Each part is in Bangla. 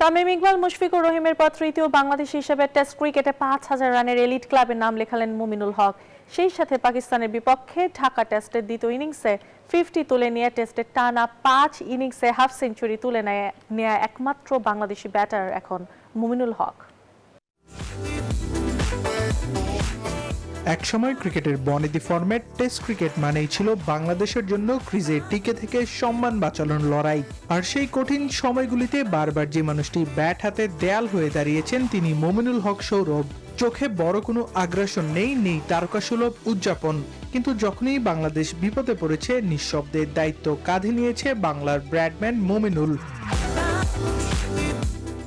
তামিম ইকবাল, মুশফিকুর রহিমের পর তৃতীয় বাংলাদেশি হিসেবে টেস্ট ক্রিকেটে 5,000 রানের এলিট ক্লাবের নাম লেখালেন মুমিনুল হক। সেই সাথে পাকিস্তানের বিপক্ষে ঢাকা টেস্টের দ্বিতীয় ইনিংসে 50 তুলে নিয়ে টেস্টের টানা 5 ইনিংসে হাফ সেঞ্চুরি তুলে নেয়া একমাত্র বাংলাদেশি ব্যাটার এখন মুমিনুল হক। একসময় ক্রিকেটের বনেদি ফরম্যাট টেস্ট ক্রিকেট মানেই ছিল বাংলাদেশের জন্য ক্রিজে টিকে থেকে সম্মান বাঁচানোর লড়াই। আর সেই কঠিন সময়গুলিতে বারবার যে মানুষটি ব্যাট হাতে দেয়াল হয়ে দাঁড়িয়েছেন তিনি মুমিনুল হক সৌরভ। চোখে বড় কোনো আগ্রাসন নেই তারকাসুলভ উদযাপন, কিন্তু যখনই বাংলাদেশ বিপদে পড়েছে নিঃশব্দে দায়িত্ব কাঁধে নিয়েছে বাংলার ব্র্যাডম্যান মুমিনুল।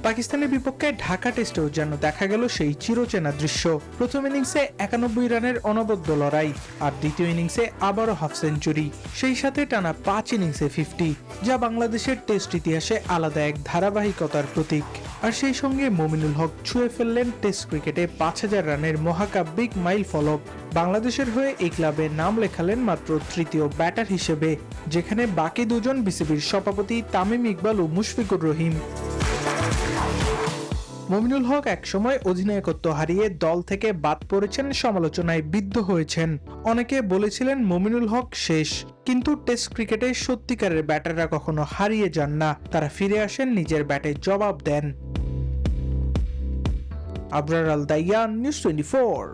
পাকিস্তানের বিপক্ষে ঢাকা টেস্টেও যেন দেখা গেল সেই চিরচেনা দৃশ্য। প্রথম ইনিংসে 91 রানের অনবদ্য লড়াই, আর দ্বিতীয় ইনিংসে আবারও হাফ সেঞ্চুরি, সেই সাথে টানা 5 ইনিংসে 50, যা বাংলাদেশের টেস্ট ইতিহাসে আলাদা এক ধারাবাহিকতার প্রতীক। আর সেই সঙ্গে মুমিনুল হক ছুঁয়ে ফেললেন টেস্ট ক্রিকেটে 5,000 রানের মহাকাব্যিক মাইল ফলক। বাংলাদেশের হয়ে এই ক্লাবে নাম লেখালেন মাত্র তৃতীয় ব্যাটার হিসেবে, যেখানে বাকি দুজন বিসিবির সভাপতি তামিম ইকবাল ও মুশফিকুর রহিম। মুমিনুল হক একসময় অধিনায়কত্ব হারিয়ে দল থেকে বাদ পড়েছেন, সমালোচনায় বিদ্ধ হয়েছেন। অনেকে বলেছিলেন মুমিনুল হক শেষ, কিন্তু টেস্ট ক্রিকেটে সত্যিকারের ব্যাটাররা কখনো হারিয়ে যান না, তারা ফিরে আসেন, নিজের ব্যাটে জবাব দেন। আবরার আল দাইয়ান, নিউজ 24।